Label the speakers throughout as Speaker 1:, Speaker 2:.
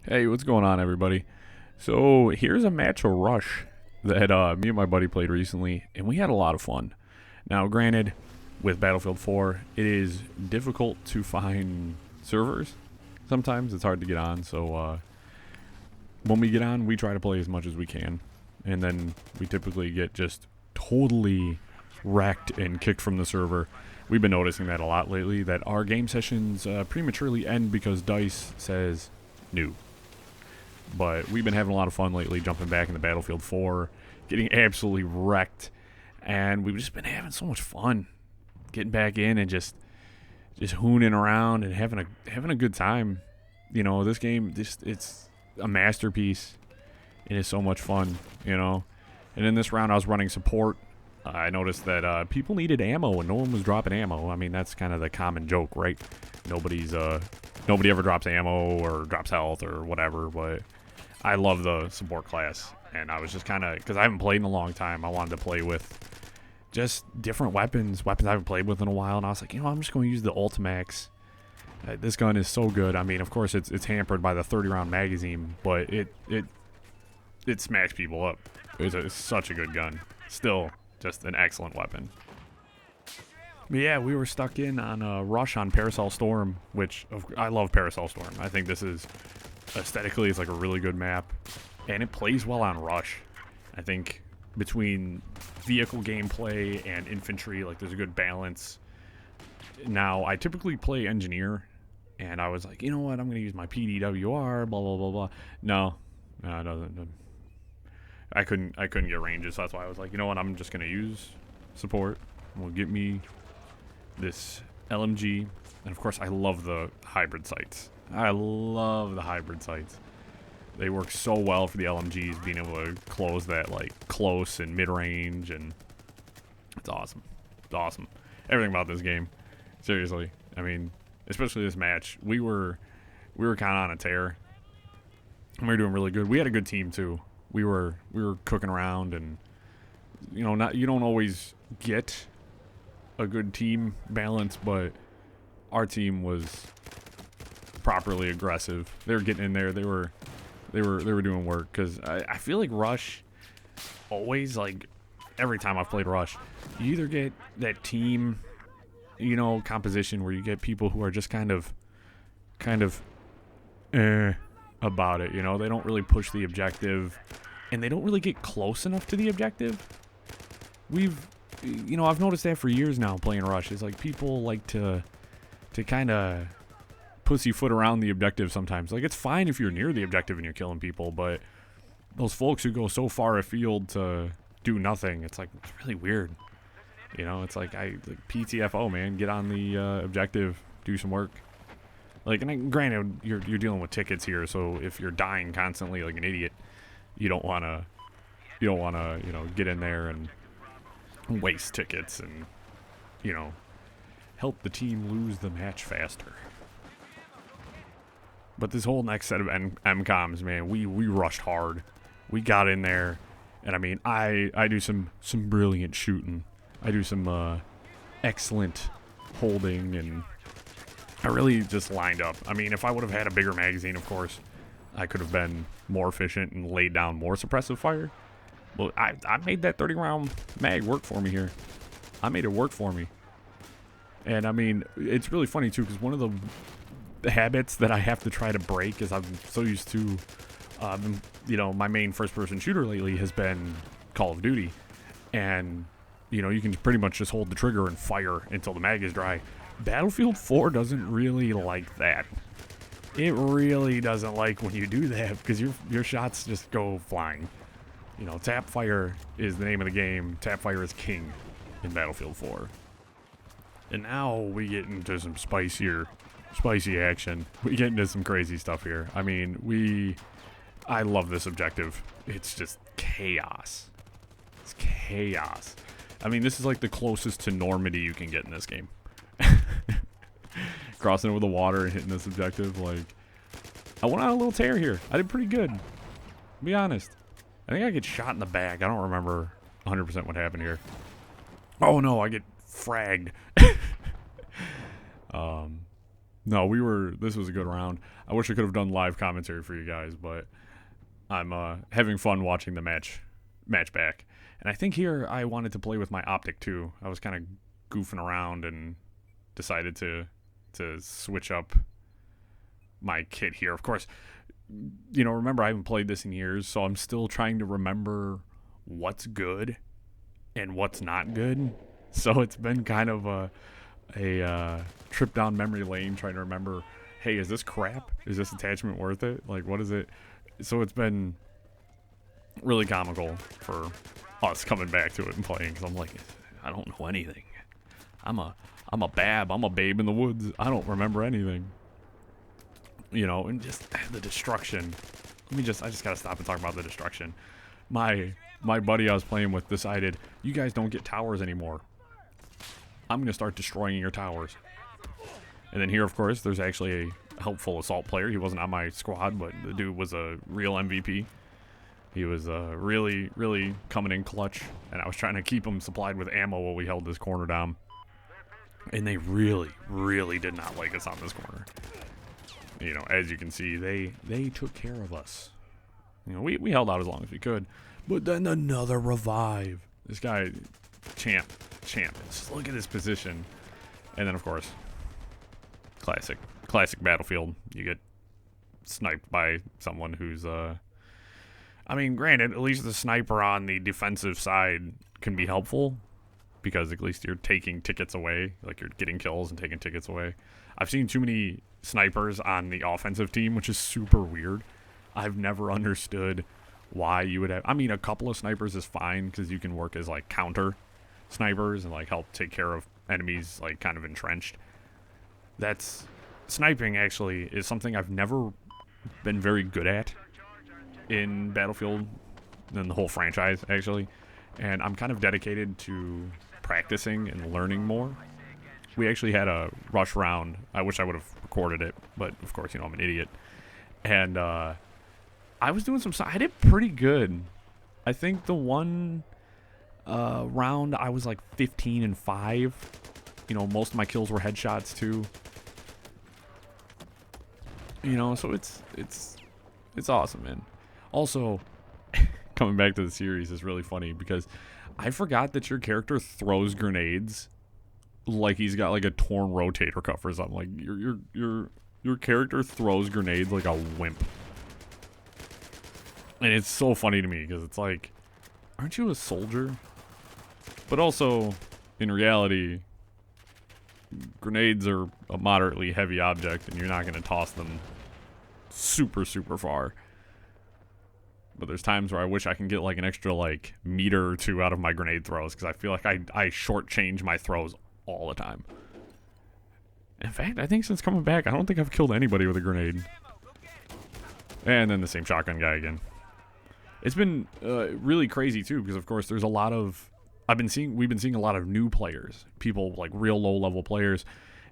Speaker 1: Hey, what's going on, everybody? So here's a match of Rush that me and my buddy played recently, and we had a lot of fun. Now, granted, with Battlefield 4, it is difficult to find servers. Sometimes it's hard to get on, so when we get on, we try to play as much as we can, and then we typically get just totally wrecked and kicked from the server. We've been noticing that a lot lately, that our game sessions prematurely end because DICE says new. But we've been having a lot of fun lately, jumping back into Battlefield 4, getting absolutely wrecked, and we've just been having so much fun getting back in and just hooning around and having a good time. You know, this game just it's a masterpiece. It is so much fun, you know. And in this round, I was running support. I noticed that people needed ammo and no one was dropping ammo. I mean, that's kind of the common joke, right? Nobody ever drops ammo or drops health or whatever, but I love the support class, and I was just kind of, because I haven't played in a long time, I wanted to play with just different weapons I haven't played with in a while, and I was like, I'm just going to use the Ultimax. This gun is so good. I mean, of course, it's hampered by the 30-round magazine, but it smacks people up. It's such a good gun. Still, just an excellent weapon. But yeah, we were stuck in on Rush on Paracel Storm, which I love Paracel Storm. I think this is aesthetically, it's like a really good map, and it plays well on Rush. I think between vehicle gameplay and infantry, like there's a good balance. Now, I typically play engineer, and I was like, you know what, I'm going to use my PDWR, blah, blah, blah, blah. No, it doesn't. I couldn't get ranges, so that's why I was like, you know what, I'm just going to use support. Will get me this LMG, and of course, I love the hybrid sights. I love the hybrid sights. They work so well for the LMGs, being able to close that like close and mid-range, and it's awesome. It's awesome. Everything about this game. Seriously. I mean, especially this match. We were kind of on a tear. We were doing really good. We had a good team too. We were cooking around, and you don't always get a good team balance, but our team was properly aggressive. They were getting in there. They were doing work, because I feel like Rush always, like every time I've played Rush, you either get that team, composition where you get people who are just kind of about it. They don't really push the objective, and they don't really get close enough to the objective. I've noticed that for years now playing Rush. It's like people like to kind of pussyfoot around the objective sometimes. Like, it's fine if you're near the objective and you're killing people, but those folks who go so far afield to do nothing, it's like, it's really weird. It's like PTFO, man. Get on the objective, do some work. Like, and granted, you're dealing with tickets here, so if you're dying constantly like an idiot, you don't want to get in there and waste tickets and help the team lose the match faster. But this whole next set of MCOMs, man, we rushed hard. We got in there, and I mean, I do some brilliant shooting. I do some excellent holding, and I really just lined up. I mean, if I would have had a bigger magazine, of course, I could have been more efficient and laid down more suppressive fire. Well, I made that 30-round mag work for me here. I made it work for me. And I mean, it's really funny too, because one of the habits that I have to try to break is I'm so used to, my main first-person shooter lately has been Call of Duty. And, you can pretty much just hold the trigger and fire until the mag is dry. Battlefield 4 doesn't really like that. It really doesn't like when you do that, because your shots just go flying. Tap fire is the name of the game. Tap fire is king in Battlefield 4. And now we get into some spicy action. We get into some crazy stuff here. I mean, I love this objective. It's just chaos. It's chaos. I mean, this is like the closest to Normandy you can get in this game. Crossing over the water and hitting this objective, like, I went on a little tear here. I did pretty good, to be honest. I think I get shot in the back. I don't remember 100% what happened here. Oh no, I get fragged. No, this was a good round. I wish I could have done live commentary for you guys, but I'm having fun watching the match back. And I think here I wanted to play with my optic too. I was kind of goofing around and decided to switch up my kit here. Of course, you know, remember I haven't played this in years, so I'm still trying to remember what's good and what's not good. So it's been kind of a trip down memory lane trying to remember, hey, is this crap? Is this attachment worth it? Like, what is it? So it's been really comical for us coming back to it and playing, because I'm like, I don't know anything. I'm a babe in the woods. I don't remember anything. You know, and just the destruction. I just gotta stop and talk about the destruction. My buddy I was playing with decided, you guys don't get towers anymore. I'm gonna start destroying your towers. And then here, of course, there's actually a helpful assault player. He wasn't on my squad, but the dude was a real MVP. He was really, really coming in clutch, and I was trying to keep him supplied with ammo while we held this corner down. And they really, really did not like us on this corner. You know, as you can see, they took care of us. You know, we held out as long as we could. But then another revive. This guy, champ. Just look at his position. And then, of course, classic Battlefield. You get sniped by someone who's, I mean, granted, at least the sniper on the defensive side can be helpful, because at least you're taking tickets away. Like, you're getting kills and taking tickets away. I've seen too many snipers on the offensive team, which is super weird. I've never understood why you would have... I mean, a couple of snipers is fine, because you can work as, like, counter snipers and, like, help take care of enemies, like, kind of entrenched. That's... Sniping, actually, is something I've never been very good at in Battlefield, in the whole franchise, actually. And I'm kind of dedicated to practicing and learning more. We actually had a rush round. I wish I would have recorded it, but of course, you know, I'm an idiot. And I was doing I did pretty good. I think the one round I was like 15-5. You know, most of my kills were headshots too. You know, so it's awesome, man. Also, coming back to the series is really funny, because I forgot that your character throws grenades like he's got like a torn rotator cuff or something. Like your character throws grenades like a wimp. And it's so funny to me, because it's like, aren't you a soldier? But also, in reality, grenades are a moderately heavy object, and you're not going to toss them super, super far. But there's times where I wish I can get like an extra like meter or two out of my grenade throws, because I feel like I shortchange my throws all the time. In fact, I think since coming back, I don't think I've killed anybody with a grenade. And then the same shotgun guy again. It's been really crazy too, because of course there's a lot of... we've been seeing a lot of new players. People like real low level players.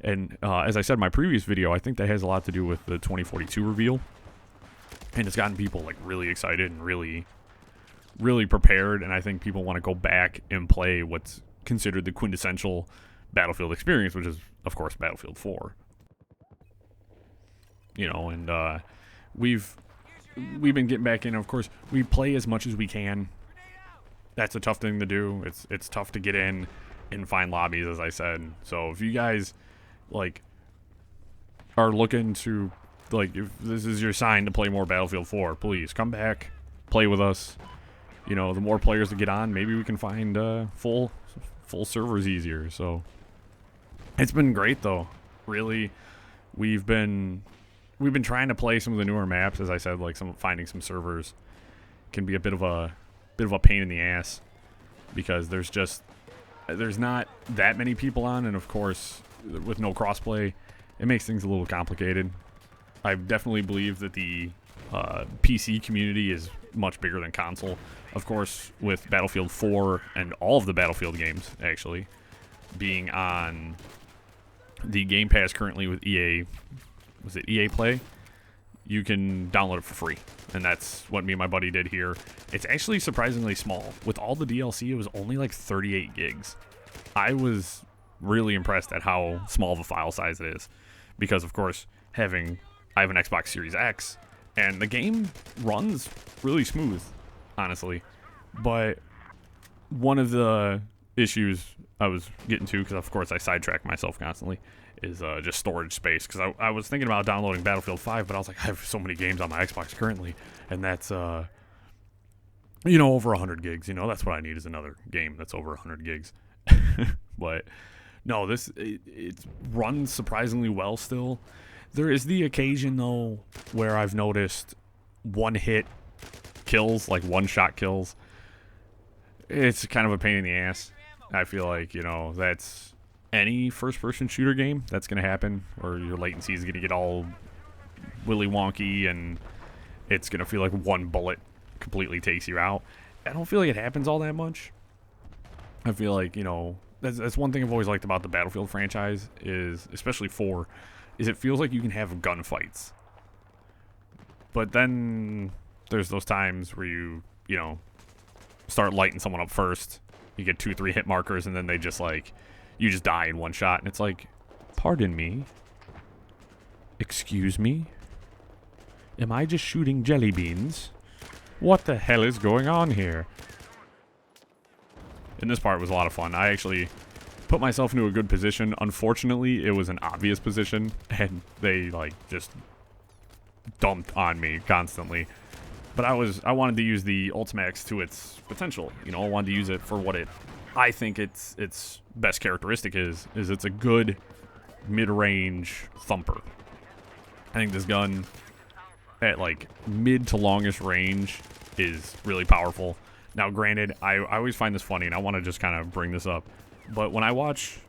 Speaker 1: And as I said in my previous video, I think that has a lot to do with the 2042 reveal. And it's gotten people like really excited and really, really prepared. And I think people want to go back and play what's considered the quintessential Battlefield experience, which is, of course, Battlefield 4. You know, and we've been getting back in. Of course, we play as much as we can. That's a tough thing to do. It's tough to get in and find lobbies, as I said. So if you guys like are looking to, like, if this is your sign to play more Battlefield 4, please come back, play with us. You know, the more players that get on, maybe we can find full servers easier. So it's been great though. Really, we've been trying to play some of the newer maps, as I said, like finding some servers can be a bit of a pain in the ass, because there's not that many people on, and of course with no crossplay, it makes things a little complicated. I definitely believe that the PC community is much bigger than console. Of course, with Battlefield 4 and all of the Battlefield games actually being on the Game Pass currently with EA, was it EA Play? You can download it for free, and that's what me and my buddy did here. It's actually surprisingly small. With all the DLC, it was only like 38 gigs. I was really impressed at how small of a file size it is. because, of course, I have an Xbox Series X, and the game runs really smooth, honestly. But one of the issues I was getting to, because of course I sidetrack myself constantly, is just storage space. Because I was thinking about downloading Battlefield 5, but I was like, I have so many games on my Xbox currently, and that's over 100 gigs. That's what I need, is another game that's over 100 gigs. But no, it runs surprisingly well still. There is the occasion, though, where I've noticed one-hit kills, like one-shot kills. It's kind of a pain in the ass. I feel like, that's any first-person shooter game that's going to happen, or your latency is going to get all willy wonky, and it's going to feel like one bullet completely takes you out. I don't feel like it happens all that much. I feel like, that's one thing I've always liked about the Battlefield franchise, is, especially 4, is it feels like you can have gunfights. But then there's those times where you start lighting someone up first. You get 2-3 hit markers, and then they just you just die in one shot. And it's like, pardon me? Excuse me? Am I just shooting jelly beans? What the hell is going on here? And this part was a lot of fun. I actually put myself into a good position. Unfortunately, it was an obvious position, and they just dumped on me constantly. But I wanted to use the Ultimax to its potential. I wanted to use it for what I think its best characteristic is it's a good mid-range thumper. I think this gun at mid to longish range is really powerful. Now, granted, I always find this funny, and I want to just kind of bring this up. But when I watch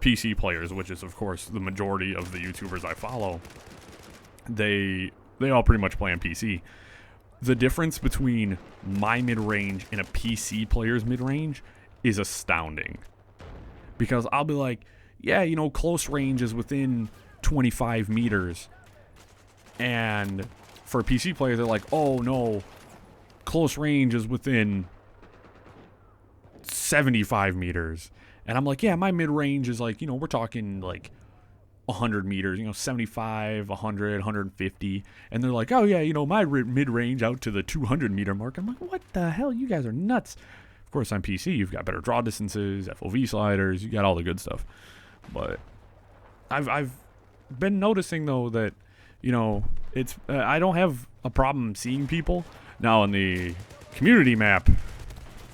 Speaker 1: PC players, which is, of course, the majority of the YouTubers I follow, they all pretty much play on PC. The difference between my mid-range and a PC player's mid-range is astounding. Because I'll be like, yeah, close range is within 25 meters. And for a PC player, they're like, oh, no, close range is within 75 meters. And I'm like, yeah, my mid-range is we're talking 100 meters, 75, 100, 150. And they're like, oh, yeah, my mid-range out to the 200-meter mark. I'm like, what the hell? You guys are nuts. Of course, on PC, you've got better draw distances, FOV sliders, you got all the good stuff. But I've been noticing, though, that, it's I don't have a problem seeing people. Now, on the community map,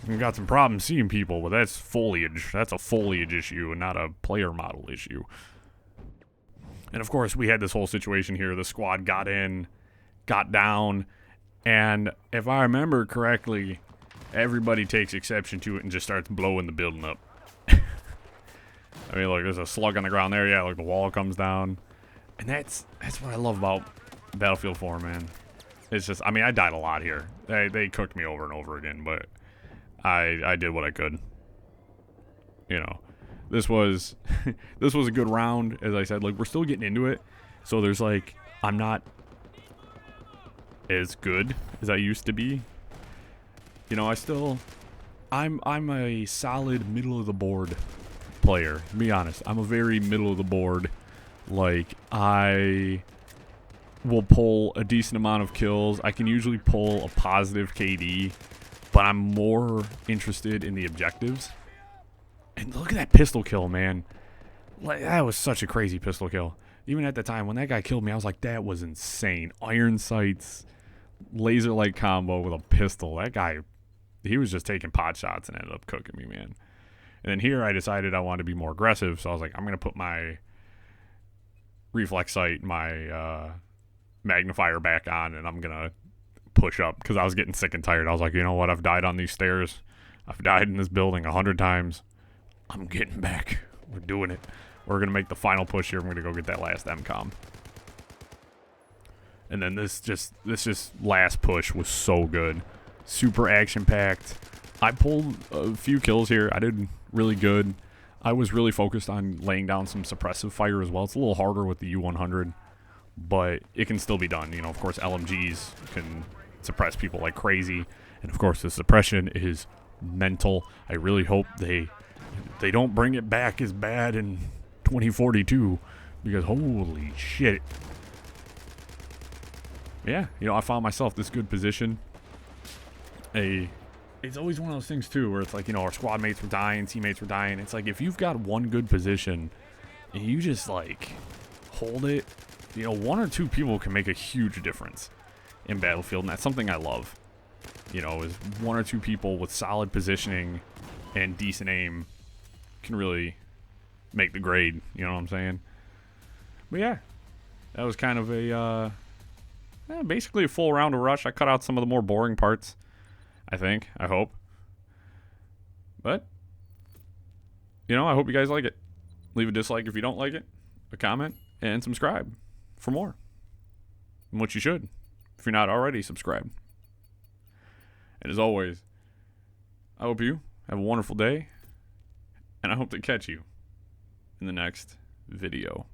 Speaker 1: we've got some problems seeing people, but that's foliage. That's a foliage issue and not a player model issue. And, of course, we had this whole situation here. The squad got in, got down, and if I remember correctly, everybody takes exception to it and just starts blowing the building up. I mean, look, there's a slug on the ground there. Yeah, the wall comes down. And that's what I love about Battlefield 4, man. It's just, I mean, I died a lot here. They cooked me over and over again, but I did what I could. This was a good round, as I said. We're still getting into it, so there's I'm not as good as I used to be. I'm a solid middle of the board player. To be honest, I'm a very middle of the board. I will pull a decent amount of kills. I can usually pull a positive KD, but I'm more interested in the objectives. And look at that pistol kill, man. That was such a crazy pistol kill. Even at the time, when that guy killed me, I was like, that was insane. Iron sights, laser light combo with a pistol. That guy, he was just taking pot shots and ended up cooking me, man. And then here, I decided I wanted to be more aggressive, so I was like, I'm going to put my reflex sight, my magnifier back on, and I'm going to push up, because I was getting sick and tired. I was like, you know what? I've died on these stairs. I've died in this building 100 times. I'm getting back. We're doing it. We're going to make the final push here. I'm going to go get that last MCOM. And then this last push was so good. Super action-packed. I pulled a few kills here. I did really good. I was really focused on laying down some suppressive fire as well. It's a little harder with the U100, but it can still be done. Of course, LMGs can suppress people like crazy. And, of course, the suppression is mental. I really hope they don't bring it back as bad in 2042, Because holy shit. Yeah, you know, I found myself this good position. It's always one of those things too where it's like, you know, our squad mates were dying, teammates were dying. It's like if you've got one good position and you just like hold it, you know, one or two people can make a huge difference in Battlefield, and that's something I love. You know, is one or two people with solid positioning and decent aim can really make the grade, you know what I'm saying? But yeah, that was kind of a basically a full round of Rush. I cut out some of the more boring parts, I hope. But, you know, I hope you guys like it. Leave a dislike if you don't like it, a comment, and subscribe for more. And what you should, if you're not already subscribed. And as always, I hope you have a wonderful day, and I hope to catch you in the next video.